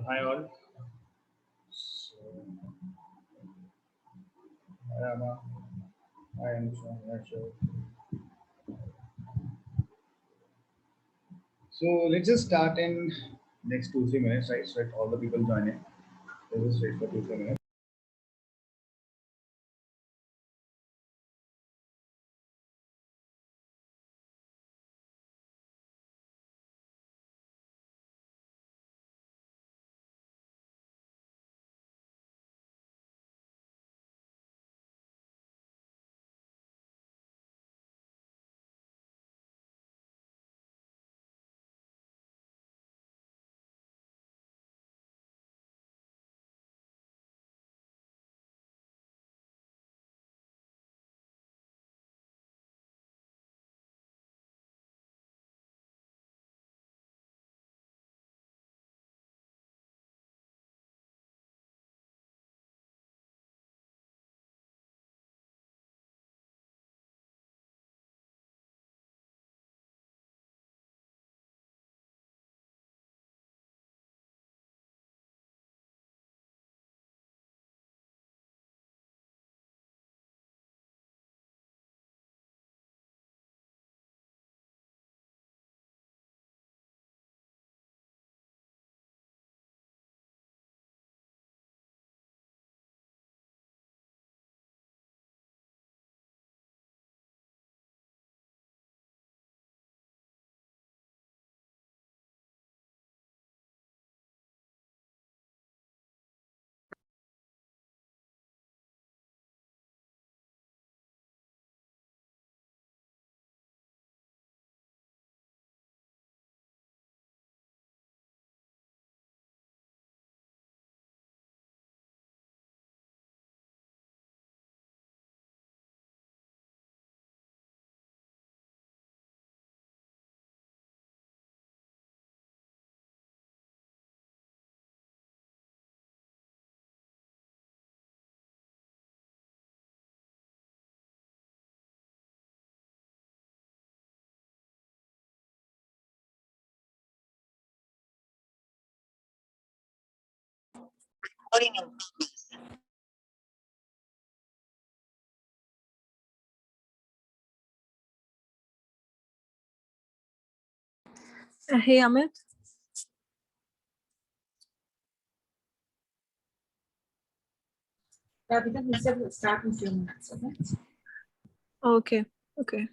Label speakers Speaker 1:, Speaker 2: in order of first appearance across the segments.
Speaker 1: Hi all. So, hi Anna. Hi Anusha. Hi Shiv. So let's just start in next 2 3 minutes, right? So that all the people join in. Let's just wait for 2 3 minutes.
Speaker 2: Hey Amit.
Speaker 3: Yeah, because we said we'll start in 2 minutes, okay?
Speaker 2: Okay. Okay.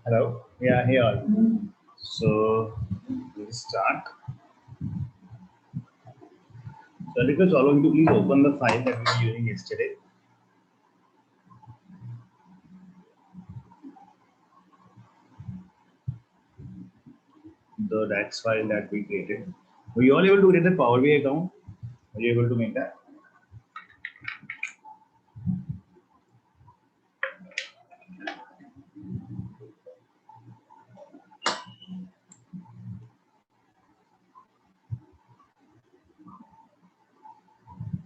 Speaker 1: Hello. Yeah, hey all. So we'll start. So I request all of you to please open the file that we were using yesterday. The DAX file that we created. Were you all able to create a Power BI account? Were you able to make that?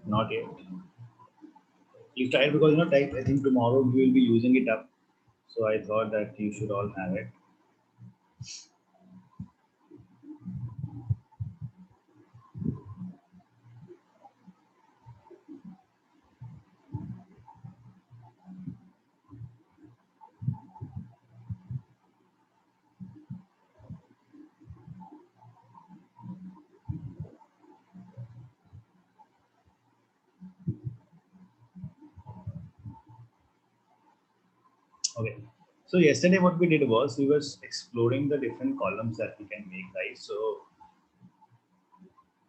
Speaker 1: Not yet. You tried because I think tomorrow we will be using it up. So I thought that you should all have it. Okay. So yesterday what we did was we were exploring the different columns that we can make, right? So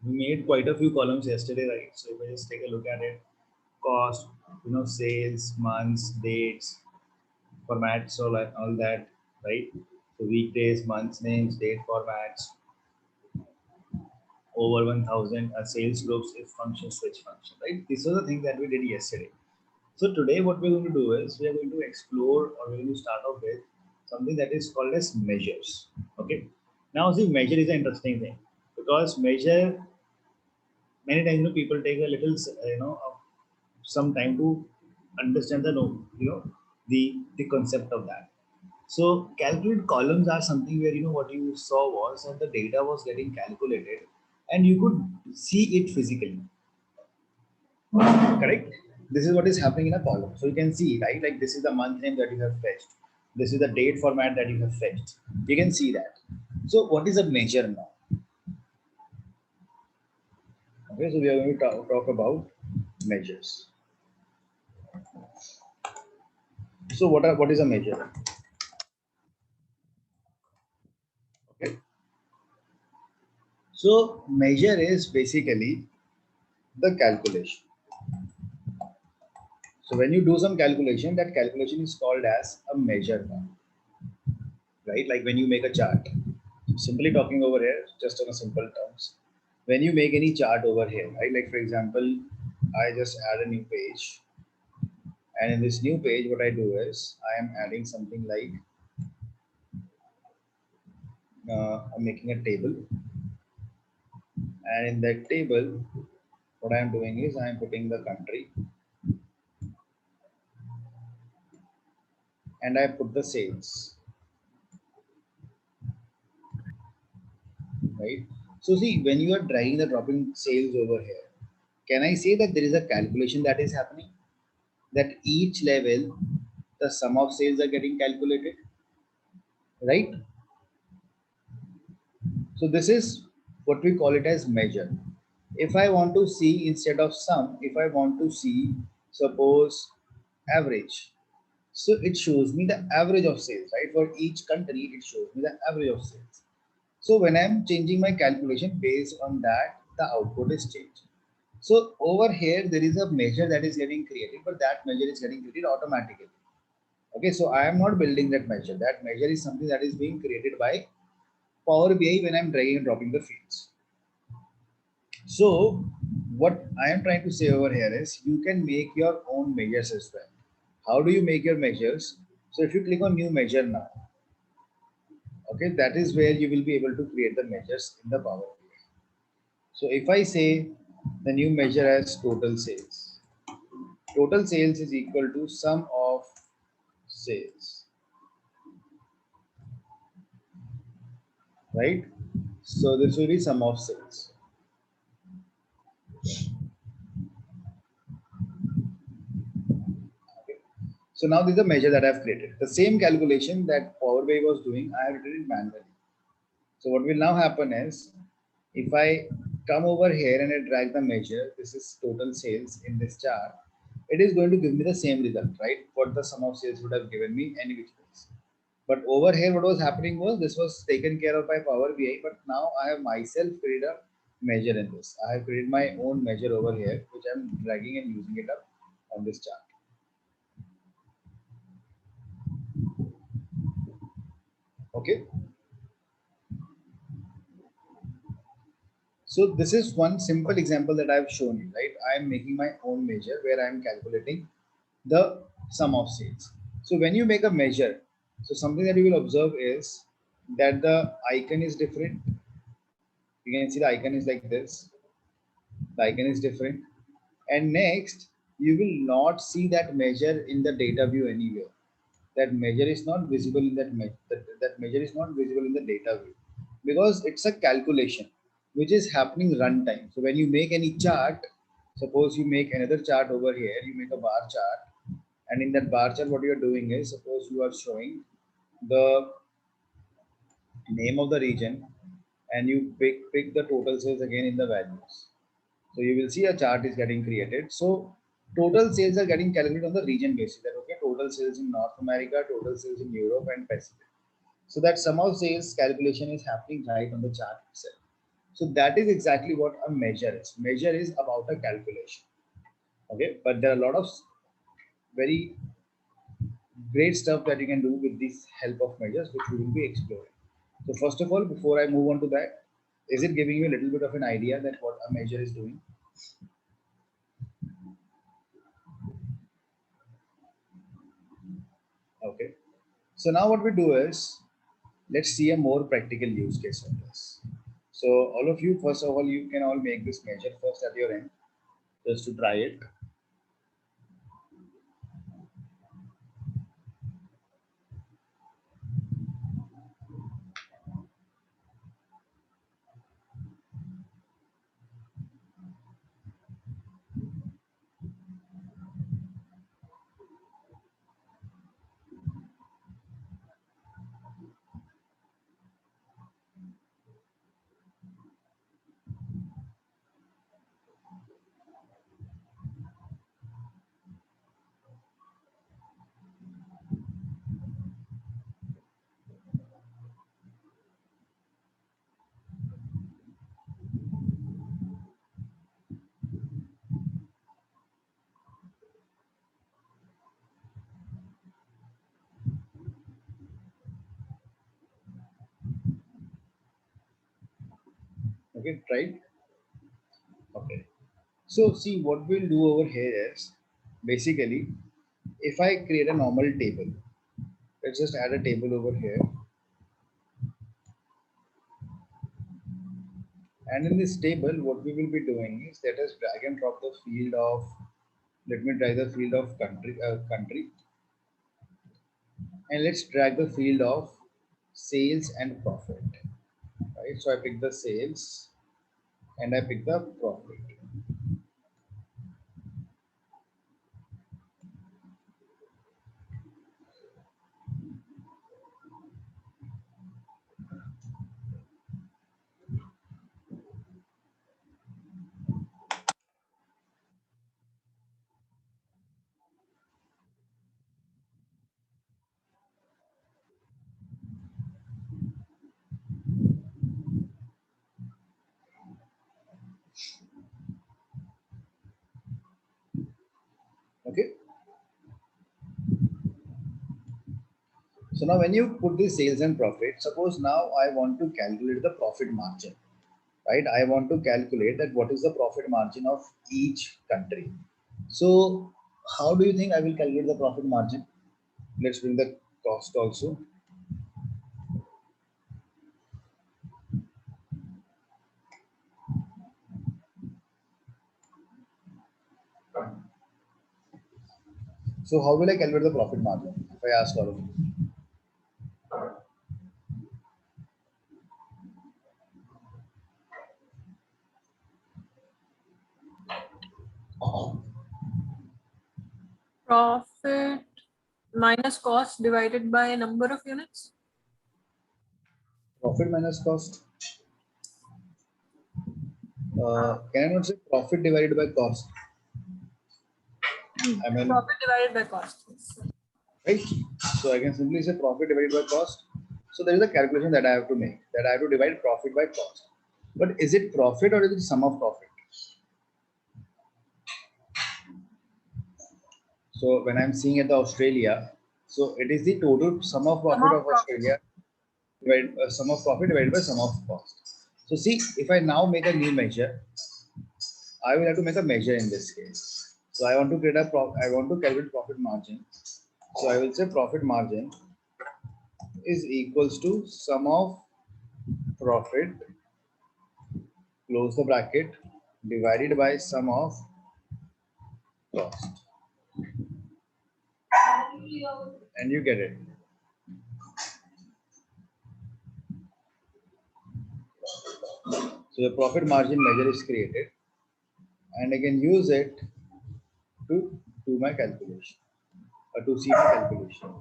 Speaker 1: we made quite a few columns yesterday, right? So if I just take a look at it, cost, sales, months, dates, formats, all that, right? So weekdays, months, names, date formats, over 1000 sales groups, if function, switch function, right? These are the things that we did yesterday. So today what we're going to do is we are going to explore, or we're going to start off with something that is called as measures. Okay. Now see, measure is an interesting thing because measure, many times people take a little some time to understand the concept of that. So calculate columns are something where what you saw was that the data was getting calculated and you could see it physically. Correct? This is what is happening in a column. So you can see, right? Like this is the month name that you have fetched. This is the date format that you have fetched. You can see that. So what is a measure now? Okay, so we are going to talk about measures. So what is a measure? Okay. So measure is basically the calculation. So when you do some calculation, that calculation is called as a measure now, right? Like when you make a chart. Simply talking over here, just on a simple terms. When you make any chart over here, right? Like for example, I just add a new page, and in this new page, what I do is I am adding something like I'm making a table, and in that table, what I am doing is I am putting the country, and I put the sales, right? So see, when you are dragging the dropping sales over here, can I say that there is a calculation that is happening? That each level, the sum of sales are getting calculated, right? So this is what we call it as measure. If I want to see instead of sum, if I want to see, suppose average, so it shows me the average of sales, right? For each country, it shows me the average of sales. So when I'm changing my calculation based on that, the output is changed. So over here, there is a measure that is getting created, but that measure is getting created automatically. Okay, so I am not building that measure. That measure is something that is being created by Power BI when I'm dragging and dropping the fields. So what I am trying to say over here is you can make your own measures as well. How do you make your measures? So if you click on new measure now, okay, that is where you will be able to create the measures in the Power BI. So if I say the new measure as total sales is equal to sum of sales, right? So this will be sum of sales. Okay. So now this is a measure that I've created. The same calculation that Power BI was doing, I have written it manually. So what will now happen is, if I come over here and I drag the measure, this is total sales in this chart, it is going to give me the same result, right? What the sum of sales would have given me any which ways. But over here, what was happening was this was taken care of by Power BI, but now I have myself created a measure in this. I have created my own measure over here, which I'm dragging and using it up on this chart. Okay. So this is one simple example that I've shown you, right? I'm making my own measure where I'm calculating the sum of sales. So when you make a measure, so something that you will observe is that the icon is different. You can see the icon is like this. The icon is different. And next, you will not see that measure in the data view anywhere. That measure is not visible in that measure is not visible in the data view because it's a calculation which is happening runtime. So when you make any chart, suppose you make another chart over here, you make a bar chart, and in that bar chart, what you are doing is suppose you are showing the name of the region and you pick the total sales again in the values. So you will see a chart is getting created. So total sales are getting calculated on the region basis. That okay, total sales in North America, total sales in Europe and Pacific. So that sum of sales calculation is happening right on the chart itself. So that is exactly what a measure is. Measure is about a calculation. Okay, but there are a lot of very great stuff that you can do with this help of measures, which we will be exploring. So first of all, before I move on to that, is it giving you a little bit of an idea that what a measure is doing? Okay. So now what we do is, let's see a more practical use case of this. So all of you, first of all, you can all make this measure first at your end, just to try it. Okay, try it. Okay. So see what we'll do over here is basically if I create a normal table, let's just add a table over here. And in this table, what we will be doing is let us drag and drop the field of, let me drag the field of country, and let's drag the field of sales and profit. Right. So I pick the sales and I pick the profit. Okay. So now when you put the sales and profit, suppose now I want to calculate the profit margin, right? I want to calculate that what is the profit margin of each country. So how do you think I will calculate the profit margin? Let's bring the cost also. So how will I calculate the profit margin if I ask all of you?
Speaker 2: Profit minus cost divided by number of units.
Speaker 1: Profit minus cost. Can I not say profit divided by cost? I mean,
Speaker 2: Profit divided by cost.
Speaker 1: right? So I can simply say profit divided by cost. So there is a calculation that I have to make, that I have to divide profit by cost. But is it profit or is it sum of profit? So when I'm seeing at the Australia, so it is the total sum of profit of Australia divided sum of profit divided by sum of cost. So see, if I now make a new measure, I will have to make a measure in this case. So I want to create I want to calculate profit margin. So I will say profit margin is equals to sum of profit, close the bracket, divided by sum of cost. And you get it. So the profit margin measure is created and I can use it to do my calculation or to see my calculation.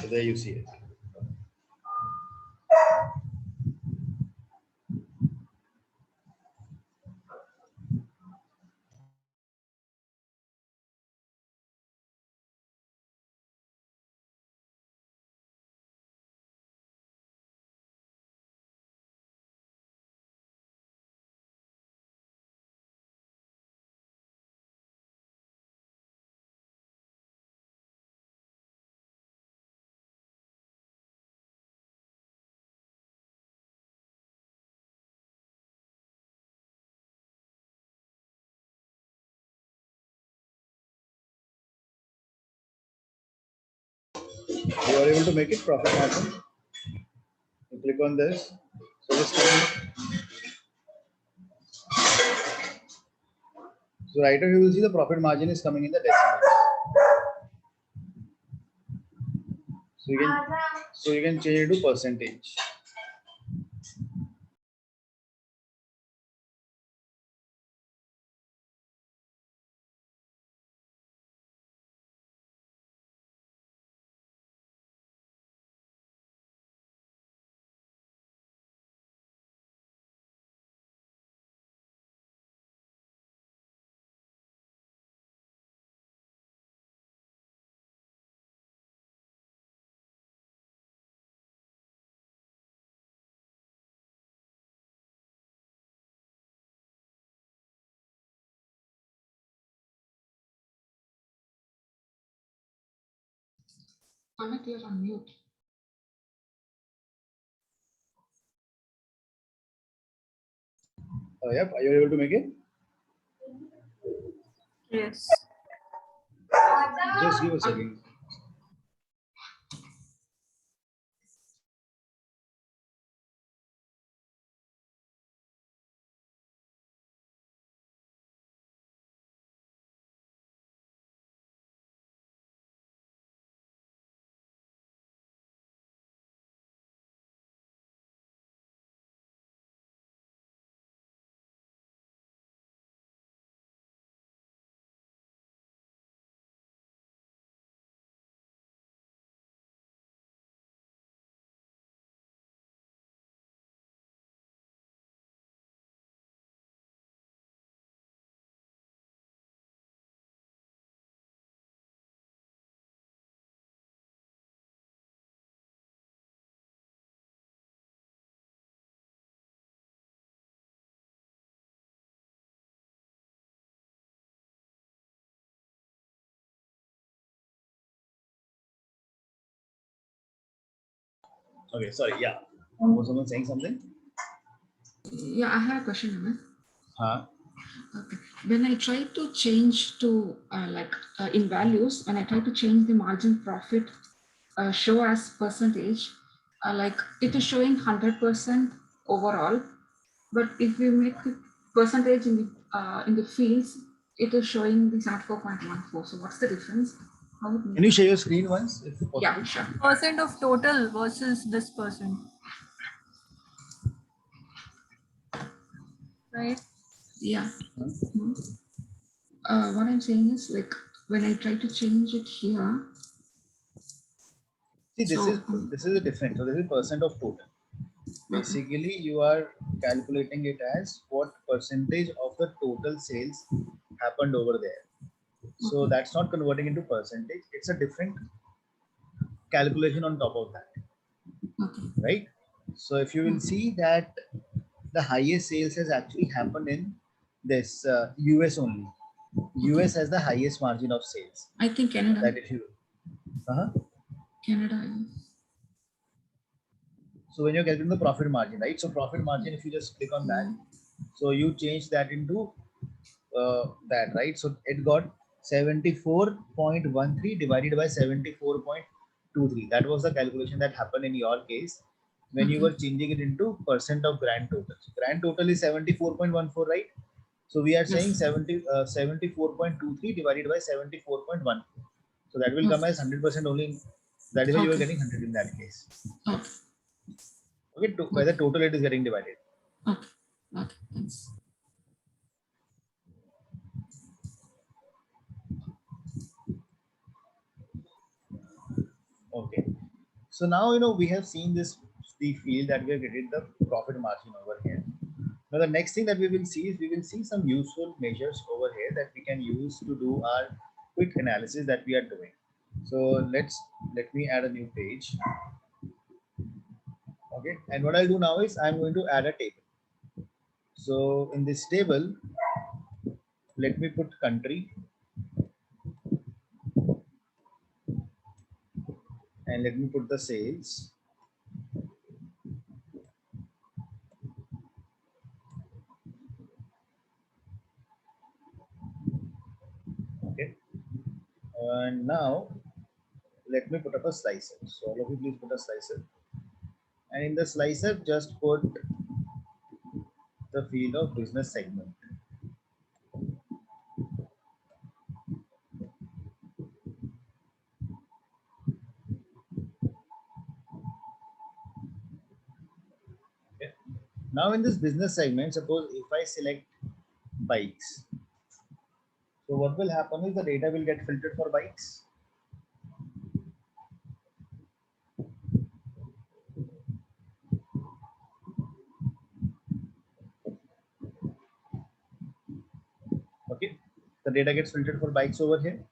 Speaker 1: So there you see it. You are able to make it profit margin. You click on this. So just so right here you will see the profit margin is coming in the decimals. So you can change it to percentage.
Speaker 3: Amit, you're on mute.
Speaker 1: Yep, are you able to make it?
Speaker 2: Yes.
Speaker 1: Just give a second. Okay, sorry. Yeah. Was someone saying something?
Speaker 3: Yeah, I have a question, Amit.
Speaker 1: Huh?
Speaker 3: Okay. When I try to change to in values, when I try to change the margin profit show as percentage, like it is showing 100% overall, but if you make the percentage in the fields, it is showing the 74.14. So what's the difference? How it
Speaker 1: Can you share your screen once, if possible?
Speaker 3: Yeah, sure.
Speaker 2: Percent of total versus this percent. Right?
Speaker 3: Yeah. What I'm saying is like when I try to change it here.
Speaker 1: See,
Speaker 3: So,
Speaker 1: this is a different. So this is percent of total. Basically, you are calculating it as what percentage of the total sales happened over there. So
Speaker 3: Okay.
Speaker 1: that's not converting into percentage. It's a different calculation on top of that,
Speaker 3: Okay.
Speaker 1: right? So if you will see that the highest sales has actually happened in this US only. US has the highest margin of sales.
Speaker 3: I think Canada.
Speaker 1: That if you, uh-huh.
Speaker 3: Canada.
Speaker 1: So when you're getting the profit margin, right? So profit margin, if you just click on that, so you change that into that, right? So it got 74.13 divided by 74.23. That was the calculation that happened in your case when you
Speaker 3: Okay.
Speaker 1: were changing it into percent of grand total. So grand total is 74.14, right? So we are saying
Speaker 3: Yes.
Speaker 1: 74.23 divided by 74.14. So that will come
Speaker 3: Yes.
Speaker 1: as 100% only. That is why you are
Speaker 3: Okay.
Speaker 1: getting 100 in that case.
Speaker 3: Okay.
Speaker 1: Okay, by the total it is getting divided.
Speaker 3: Okay. Okay. Thanks.
Speaker 1: Okay. So now we have seen this the field that we are getting the profit margin over here. Now the next thing that we will see is we will see some useful measures over here that we can use to do our quick analysis that we are doing. So let me add a new page. Okay, and what I'll do now is I'm going to add a table. So in this table, let me put country and let me put the sales. Okay, and now let me put up a slicer. So all of you please put a slicer. And in the slicer, just put the field of business segment. Okay. Now in this business segment, suppose if I select bikes, so what will happen is the data will get filtered for bikes. Okay, the data gets filtered for bikes over here.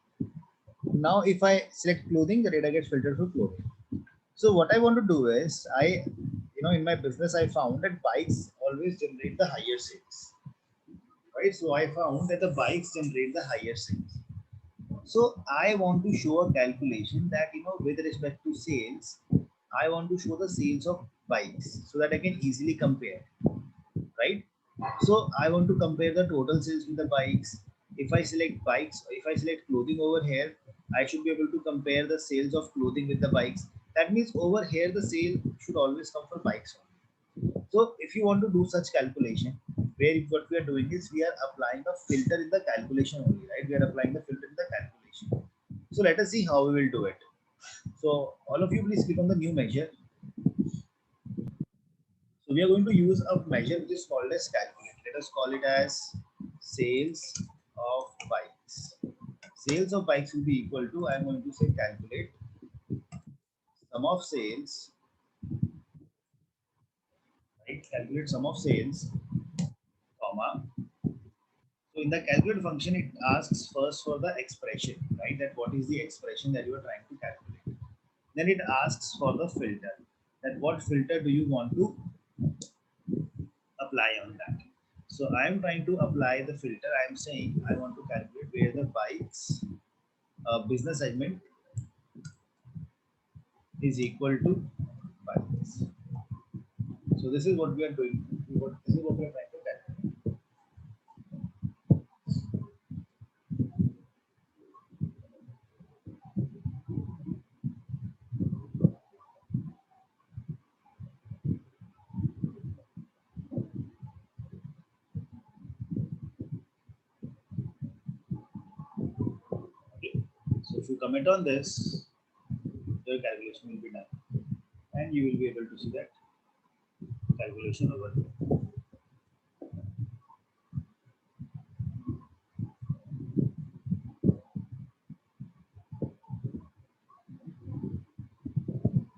Speaker 1: Now if I select clothing, the data gets filtered for clothing. So what I want to do is in my business, I found that bikes always generate the higher sales, right? So I found that the bikes generate the higher sales. So I want to show a calculation that with respect to sales, I want to show the sales of bikes so that I can easily compare, right? So I want to compare the total sales with the bikes. If I select bikes, if I select clothing over here, I should be able to compare the sales of clothing with the bikes. That means over here the sale should always come for bikes only. So if you want to do such calculation, where what we are doing is we are applying a filter in the calculation only, right? We are applying the filter in the calculation. So let us see how we will do it. So all of you please click on the new measure. So we are going to use a measure which is called as calculate. Let us call it as sales of bikes. Sales of bikes will be equal to, I am going to say calculate sum of sales, right? Calculate sum of sales, comma. So in the calculate function, it asks first for the expression, right? That what is the expression that you are trying to calculate. Then it asks for the filter. That what filter do you want to apply on that. So I am trying to apply the filter. I am saying I want to calculate where the bikes business segment is equal to bikes. So this is what we are doing. This is what we are trying to calculate. Okay. So if you comment on this, your calculation will be done, and you will be able to see that calculation over here.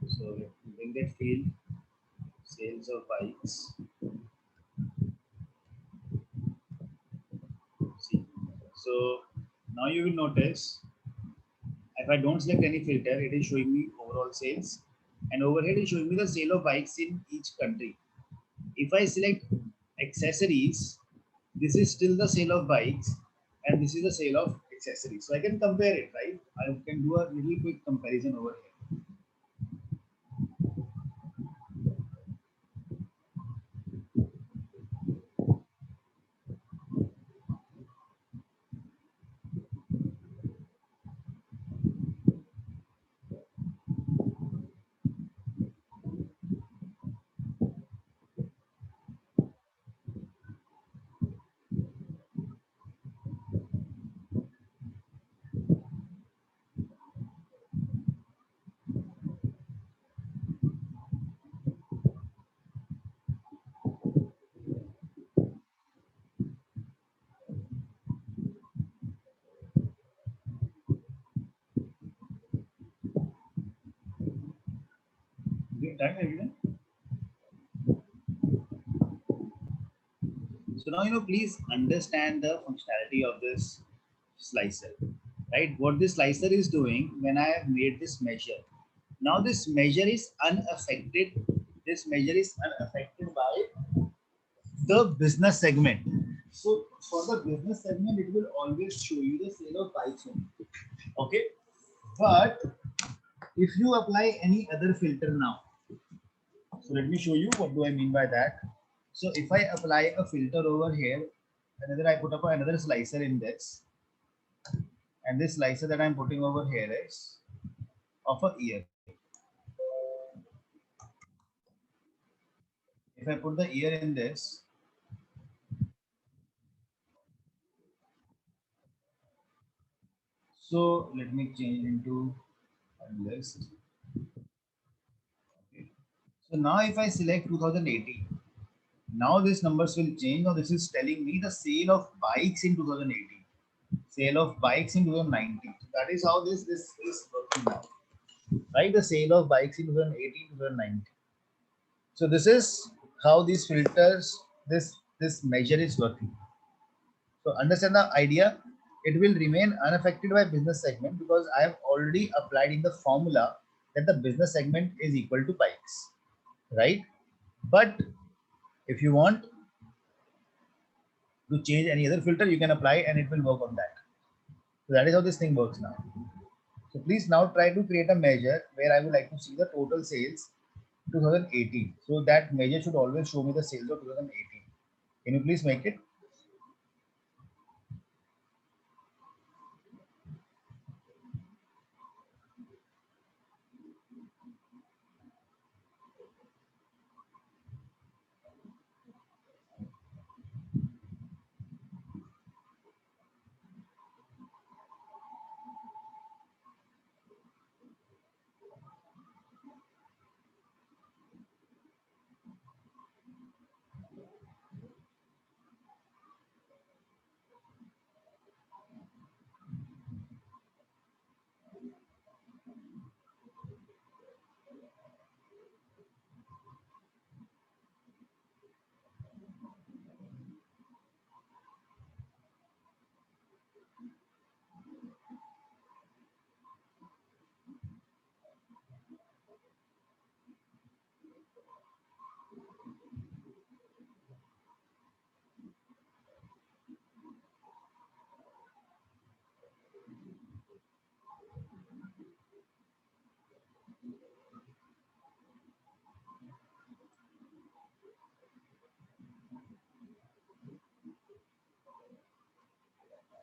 Speaker 1: So let me bring that field sales of bikes. See. So now you will notice if I don't select any filter, it is showing me overall sales. And over here it is showing me the sale of bikes in each country. If I select accessories, this is still the sale of bikes and this is the sale of accessories. So I can compare it, right? I can do a really quick comparison over here. Is it done, everyone? So now please understand the functionality of this slicer, right? What this slicer is doing when I have made this measure. Now this measure is unaffected. This measure is unaffected by the business segment. So for the business segment, it will always show you the sale of bikes only. Okay, but if you apply any other filter now, so let me show you what do I mean by that. So if I apply a filter over here, another I put up another slicer in this, and this slicer that I'm putting over here is of a year. If I put the year in this, so let me change into a list. Okay. So now if I select 2018, now this numbers will change. Now this is telling me the sale of bikes in 2018, sale of bikes in 2019. So that is how this is working now, right? The sale of bikes in 2018, 2019. So this is how these filters, this measure is working. So understand the idea. It will remain unaffected by business segment because I have already applied in the formula that the business segment is equal to bikes, right? But if you want to change any other filter, you can apply and it will work on that. So that is how this thing works now. So please now try to create a measure where I would like to see the total sales 2018. So that measure should always show me the sales of 2018. Can you please make it?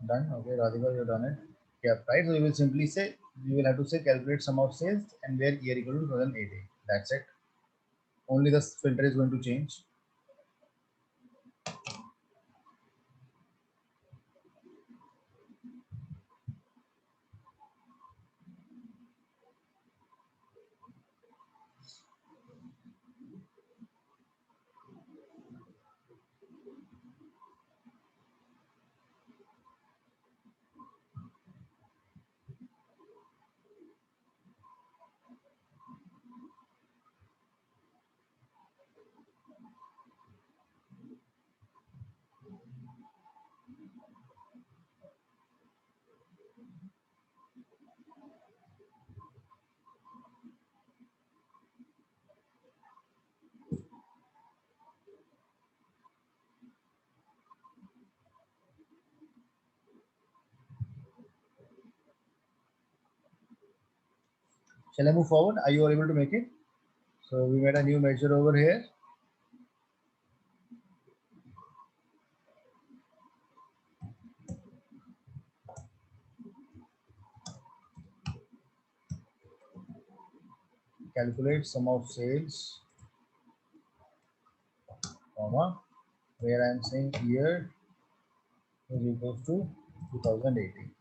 Speaker 1: Done. Okay, Radhika, you've done it. Yeah, right. So you will simply say, you will have to say calculate sum of sales and where year equal to 2018. That's it. Only the filter is going to change. Shall I move forward? Are you all able to make it? So we made a new measure over here. Calculate sum of sales, comma, where I am saying year is equals to 2018.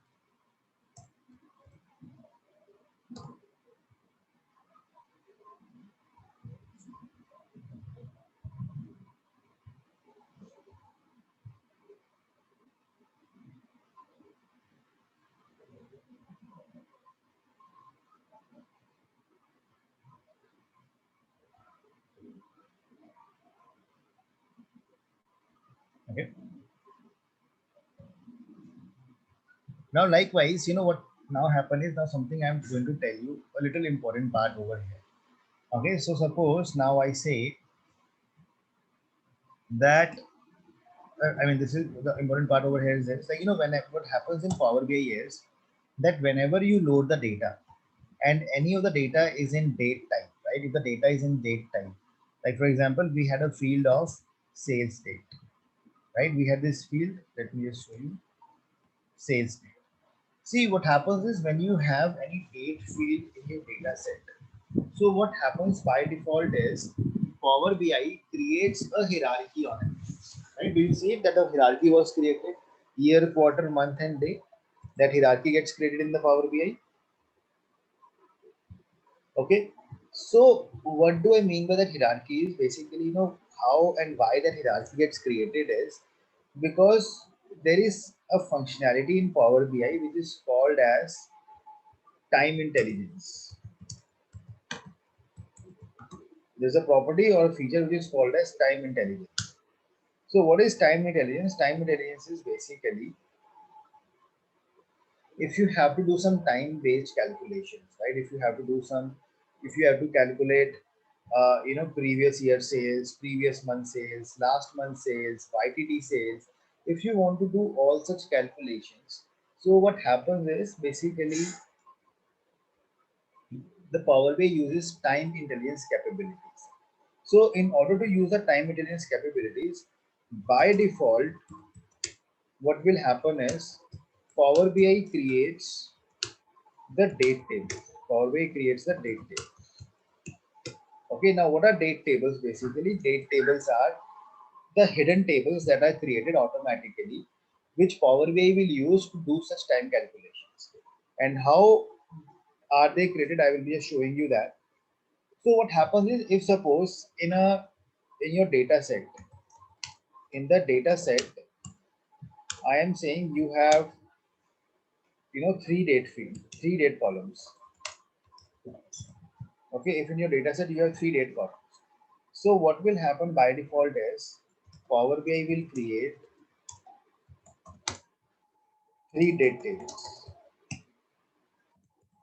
Speaker 1: Okay. Now, likewise, you know what now happen is now something I'm going to tell you a little important part over here. Okay, so suppose now I say that I mean this is the important part over here is this, like, you know, when what happens in Power BI is that whenever you load the data and any of the data is in date type, right? If the data is in date type, like for example, we had a field of sales date, right? We had this field. Let me just show you sales date. See, what happens is when you have any date field in your data set, so what happens by default is Power BI creates a hierarchy on it. Right? Do you see that the hierarchy was created? Year, quarter, month, and day. That hierarchy gets created in the Power BI. Okay. So what do I mean by that hierarchy is basically, you know, how and why that hierarchy gets created is because there is a functionality in Power BI which is called as time intelligence. There's a property or a feature which is called as time intelligence. So what is time intelligence? Time intelligence is basically if you have to do some time based calculations, right? If you have to do some, if you have to calculate you know, previous year sales, previous month sales, last month sales, YTD sales, if you want to do all such calculations, so what happens is basically the Power BI uses time intelligence capabilities. So in order to use the time intelligence capabilities, by default, what will happen is Power BI creates the date table. Power BI creates the date table. Okay, now what are date tables? Basically, date tables are the hidden tables that are created automatically, which Power BI will use to do such time calculations. And how are they created? I will be just showing you that. So what happens is, if suppose in your data set, in the data set, I am saying you have, you know, three date field, three date columns. Okay, if in your data set you have three date columns. So what will happen by default is Power BI will create three date tables.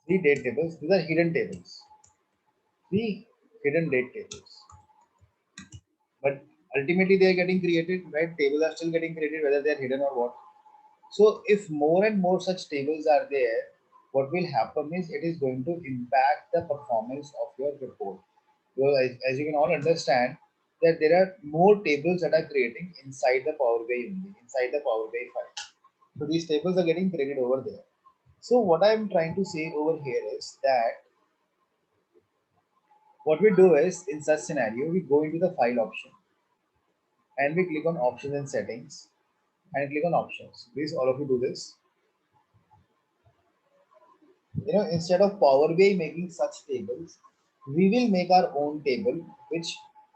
Speaker 1: Three date tables. These are hidden tables. Three hidden date tables. But ultimately they are getting created, right? Tables are still getting created whether they are hidden or what. So if more and more such tables are there, what will happen is it is going to impact the performance of your report. Well, as you can all understand, that there are more tables that are creating inside the Power BI only, inside the Power BI file. So these tables are getting created over there. So what I'm trying to say over here is that what we do is in such scenario, we go into the file option and we click on options and settings and click on options. Please all of you do this. You know, instead of Power BI making such tables, we will make our own table which,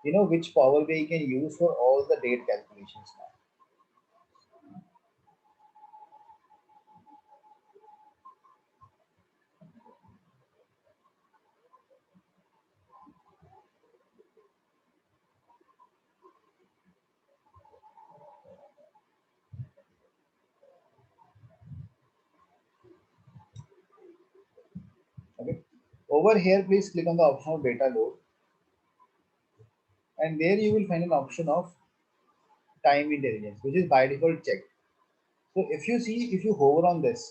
Speaker 1: you know, which Power BI can use for all the date calculations now. Okay, over here please click on the option of data load, and there you will find an option of time intelligence which is by default checked. So if you see, if you hover on this,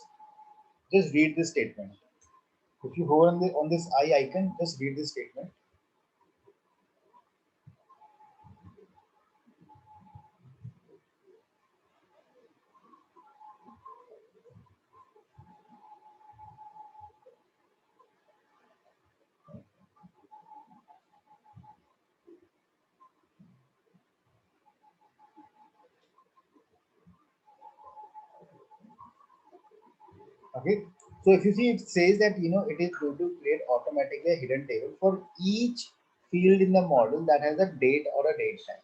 Speaker 1: just read this statement. If you hover on this I icon, just read this statement. Okay. So if you see, it says that it is going to create automatically a hidden table for each field in the model that has a date or a date time.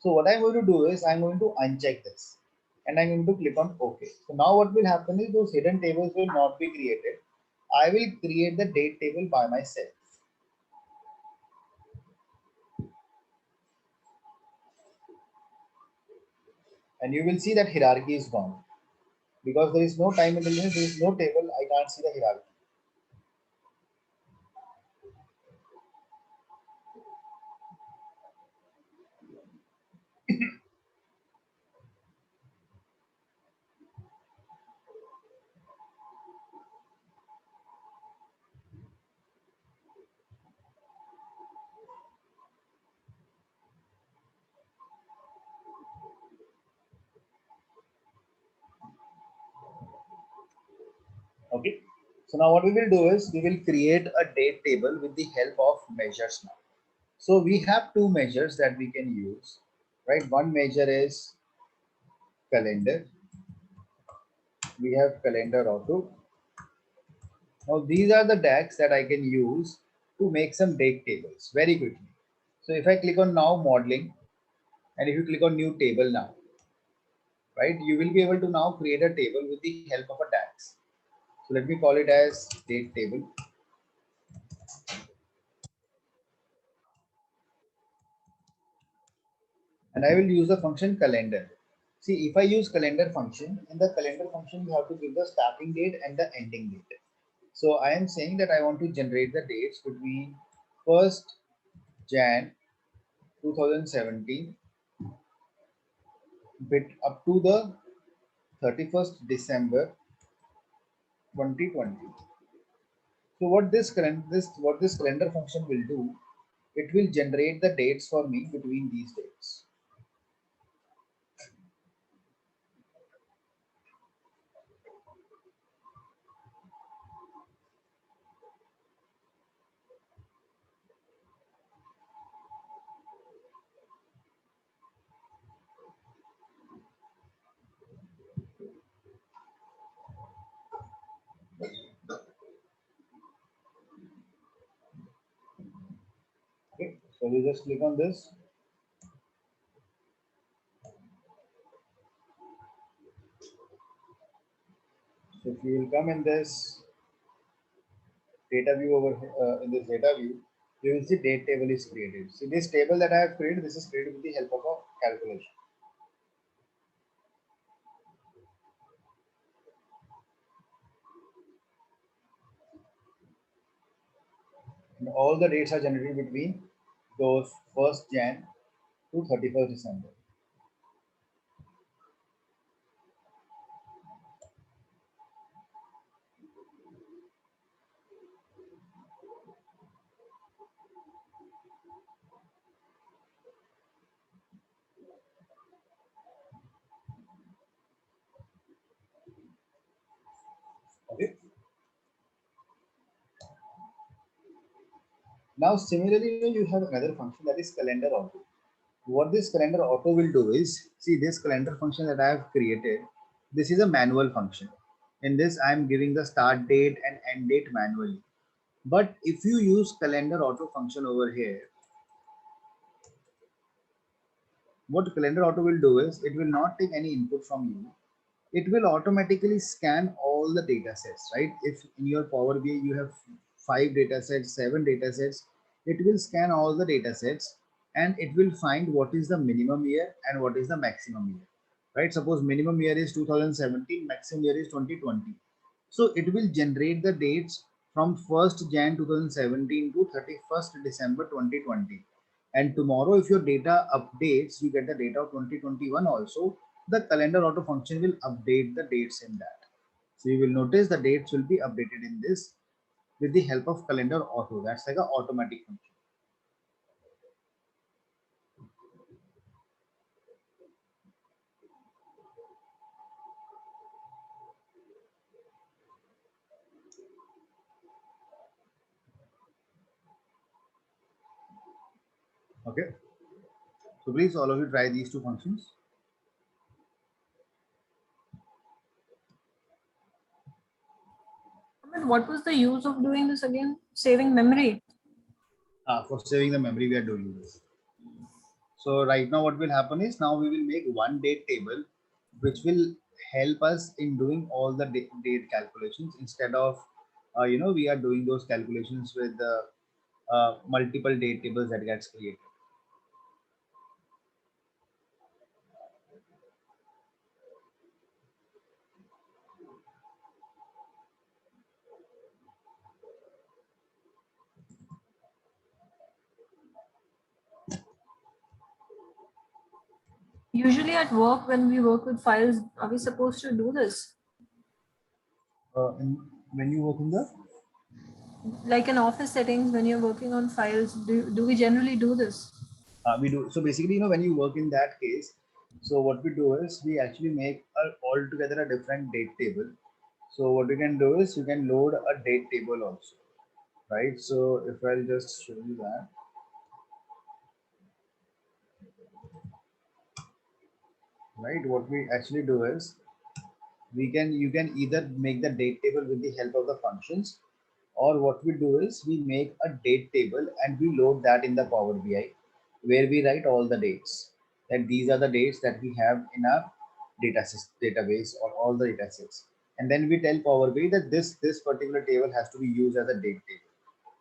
Speaker 1: So what I'm going to do is I'm going to uncheck this and I'm going to click on OK. So now what will happen is those hidden tables will not be created. I will create the date table by myself. And you will see that hierarchy is gone because there is no time intelligence, there is no table. I can't see the hierarchy. Okay. So now what we will do is we will create a date table with the help of measures now. So we have two measures that we can use, right? One measure is calendar. We have calendar auto. Now these are the DAGs that I can use to make some date tables very quickly. So if I click on now modeling, and if you click on new table now, right, you will be able to now create a table with the help of a DAX. So let me call it as date table. And I will use the function calendar. See, if I use calendar function, in the calendar function, you have to give the starting date and the ending date. So I am saying that I want to generate the dates between 1st Jan 2017 bit up to the 31st December 2020. So what this calendar function will do, it will generate the dates for me between these dates. Okay, so we just click on this. So if you will come in this data view over in this data view, you will see date table is created. See this table that I have created, this is created with the help of a calculation. And all the dates are generated between those 1st Jan to 31st December. Okay. Now similarly, you have another function that is calendar auto. What this calendar auto will do is, see this calendar function that I have created, this is a manual function. In this, I am giving the start date and end date manually. But if you use calendar auto function over here, what calendar auto will do is it will not take any input from you. It will automatically scan all the data sets, right? If in your Power BI you have 5 data sets, 7 data sets, it will scan all the data sets and it will find what is the minimum year and what is the maximum year, right? Suppose minimum year is 2017, maximum year is 2020. So it will generate the dates from 1st Jan 2017 to 31st December 2020. And tomorrow, if your data updates, you get the data of 2021 also, the calendar auto function will update the dates in that. So you will notice the dates will be updated in this with the help of calendar auto. That's like an automatic function. Okay. So please all of you try these two functions.
Speaker 2: Amit, what was the use of doing this again? Saving memory.
Speaker 1: For saving the memory, we are doing this. So right now what will happen is now we will make one date table which will help us in doing all the date calculations instead of we are doing those calculations with the multiple date tables that gets created.
Speaker 2: Usually at work, when we work with files, are we supposed to do this?
Speaker 1: When you work in the
Speaker 2: Like in office settings, when you're working on files, do we generally do this?
Speaker 1: we do. So basically, when you work in that case, so what we do is we actually make altogether a different date table. So what you can do is you can load a date table also, right? So if I'll just show you that. Right, what we actually do is you can either make the date table with the help of the functions, or what we do is we make a date table and we load that in the Power BI where we write all the dates, that these are the dates that we have in our database or all the data sets, and then we tell Power BI that this particular table has to be used as a date table.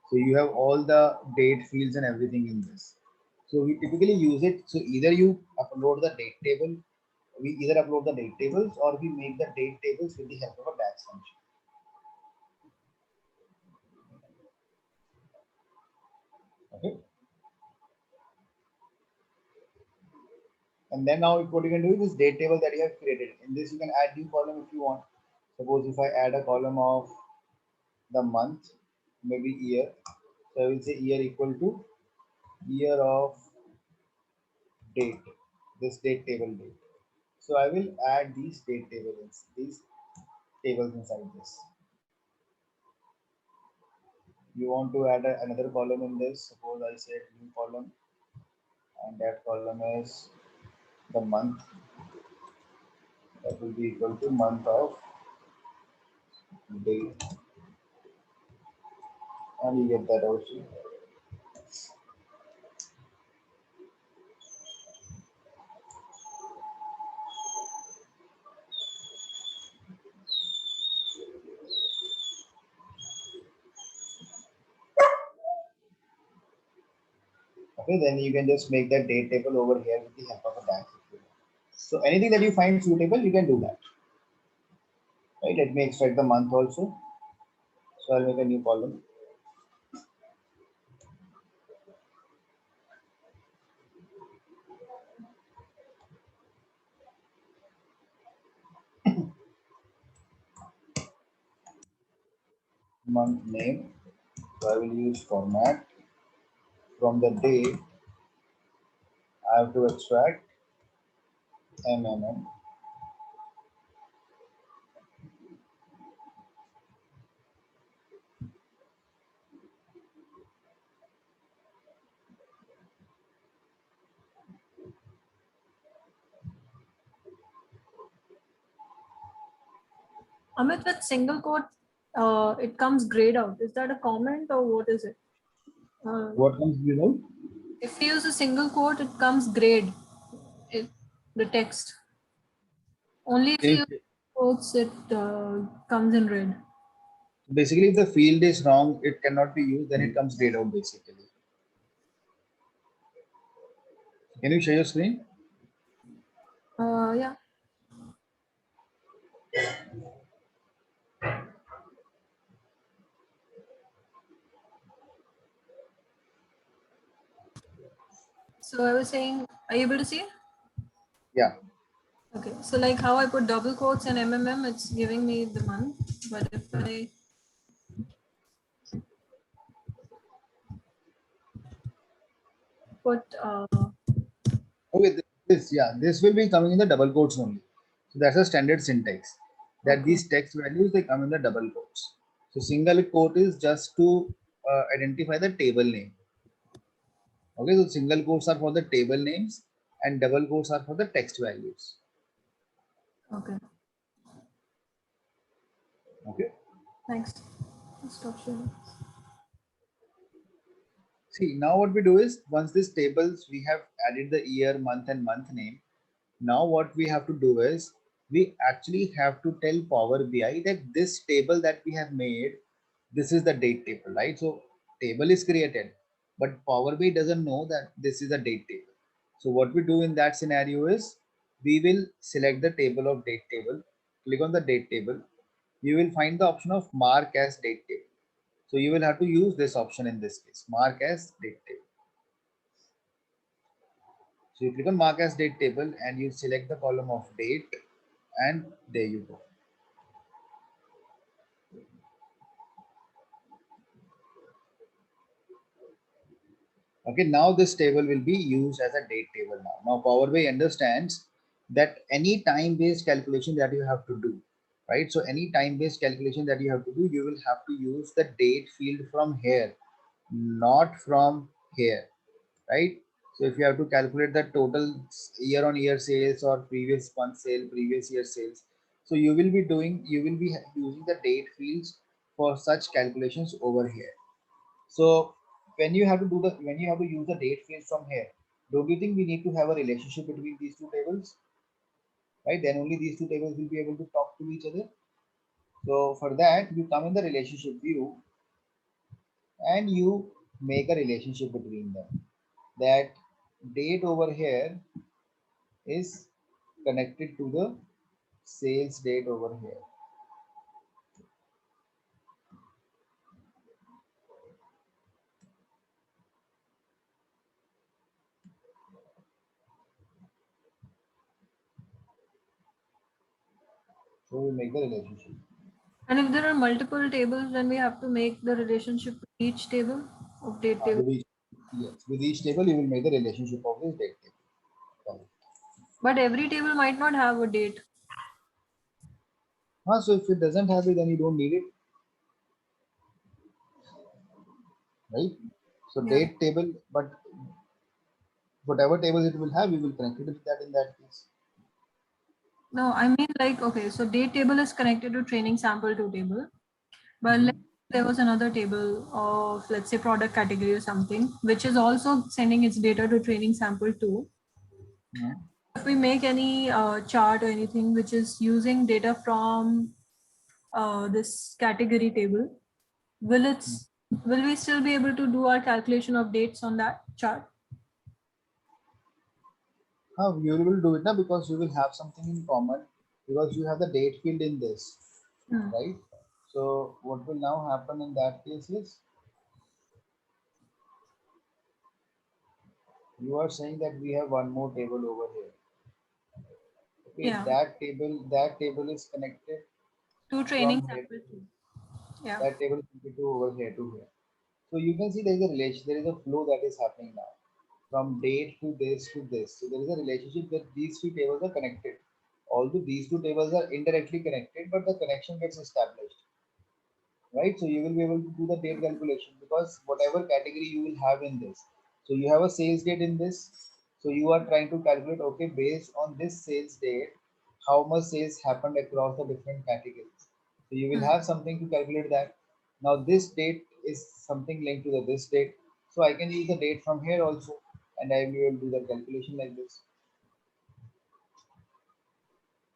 Speaker 1: So you have all the date fields and everything in this. So we typically use it. So either you upload the date table, we either upload the date tables or we make the date tables with the help of a DAX function. Okay. And then now what you can do is this date table that you have created. In this you can add new column if you want. Suppose if I add a column of the month, maybe year. So I will say year equal to year of date, this date table date. So I will add these date tables, these tables inside this. You want to add another column in this. Suppose I say new column, and that column is the month. That will be equal to month of date, and you get that also. Okay, then you can just make that date table over here with the help of a DAX. So anything that you find suitable, you can do that. Right? Let me extract the month also. So I'll make a new column. Month name. So I will use format. From the date, I have to extract MMM.
Speaker 2: Amit, with single quote, it comes grayed out. Is that a comment or what is it?
Speaker 1: What comes below?
Speaker 2: If you use a single quote, it comes grayed. The text. Only if you use quotes, it comes in red.
Speaker 1: Basically, if the field is wrong, it cannot be used, then it comes grayed out basically. Can you share your screen?
Speaker 2: Yeah. So I was saying, are you able to see it?
Speaker 1: Yeah.
Speaker 2: Okay. So like how I put double quotes and MMM, it's giving me the month. But if I put
Speaker 1: Okay, this will be coming in the double quotes only. So that's a standard syntax. That
Speaker 2: okay.
Speaker 1: these text values they come in the double quotes. So single quote is just to identify the table name. Okay, so single quotes are for the table names and double quotes are for the text values.
Speaker 2: Okay.
Speaker 1: Okay.
Speaker 2: Thanks. Stop sharing.
Speaker 1: See, now what we do is once these tables we have added the year, month, and month name. Now what we have to do is we actually have to tell Power BI that this table that we have made, this is the date table, right? So table is created, but Power BI doesn't know that this is a date table. So what we do in that scenario is we will select the table of date table, click on the date table. You will find the option of mark as date table. So you will have to use this option in this case, mark as date table. So you click on mark as date table and you select the column of date and there you go. Okay, now this table will be used as a date table now. Now Power BI understands that any time-based calculation that you have to do, right? So any time-based calculation that you have to do, you will have to use the date field from here, not from here, right? So if you have to calculate the total year-on-year sales or previous month sale, previous year sales, so you will be using the date fields for such calculations over here. So when you have to use the date fields from here, don't you think we need to have a relationship between these two tables, right? Then only these two tables will be able to talk to each other. So for that, you come in the relationship view and you make a relationship between them. That date over here is connected to the sales date over here. So we make the relationship.
Speaker 2: And if there are multiple tables, then we have to make the relationship with each table of date table.
Speaker 1: With each table, you will make the relationship of this date table.
Speaker 2: But every table might not have a date.
Speaker 1: So if it doesn't have it, then you don't need it, right? So
Speaker 2: Yeah.
Speaker 1: date table, but whatever tables it will have, we will connect it with that in that case.
Speaker 2: No, I mean like, okay, so date table is connected to training sample two table. But let's say there was another table of, let's say, product category or something, which is also sending its data to training sample two. If we make any chart or anything which is using data from this category table, will we still be able to do our calculation of dates on that chart?
Speaker 1: You will do it now because you will have something in common because you have the date field in this, right? So what will now happen in that case is you are saying that we have one more table over here. Okay,
Speaker 2: Yeah.
Speaker 1: that table is connected
Speaker 2: To training
Speaker 1: from here.
Speaker 2: sample two. Yeah.
Speaker 1: That table is connected to over here to here. So you can see there is a relation, there is a flow that is happening now from date to this to this. So there is a relationship that these two tables are connected. Although these two tables are indirectly connected, but the connection gets established, right? So you will be able to do the date calculation because whatever category you will have in this. So you have a sales date in this. So you are trying to calculate, okay, based on this sales date, how much sales happened across the different categories. So you will have something to calculate that. Now this date is something linked to this date. So I can use the date from here also and I will do the calculation like this,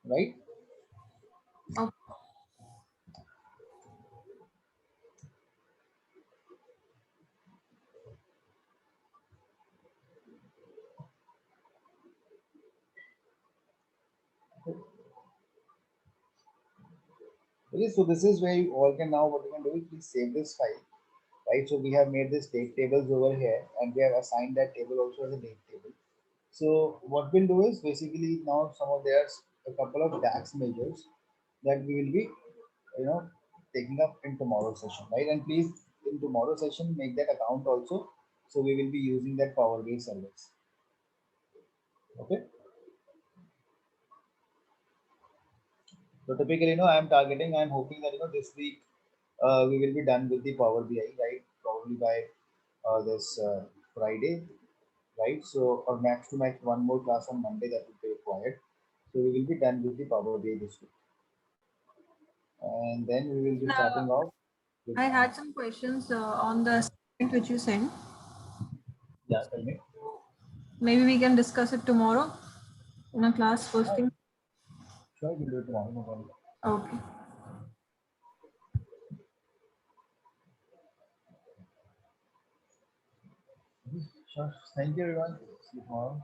Speaker 1: right?
Speaker 2: Okay.
Speaker 1: Okay, so this is where you all can now what you can do is please save this file, right? So we have made this date tables over here and we have assigned that table also as a date table. So what we'll do is basically now there's a couple of DAX measures that we will be, taking up in tomorrow's session, right? And please in tomorrow's session make that account also So we will be using that Power BI service. Okay. So typically, I'm targeting, I'm hoping that, this week we will be done with the Power BI, right? Probably by this Friday, right? So, or max to max one more class on Monday that will be required. So we will be done with the Power BI this week. And then we will be starting off with,
Speaker 2: I had some questions on the assignment which you sent.
Speaker 1: yeah, tell me.
Speaker 2: Maybe we can discuss it tomorrow in a class first thing.
Speaker 1: Sure, we'll do it tomorrow. No problem.
Speaker 2: Okay.
Speaker 1: Sure. Thank you, everyone. See you tomorrow.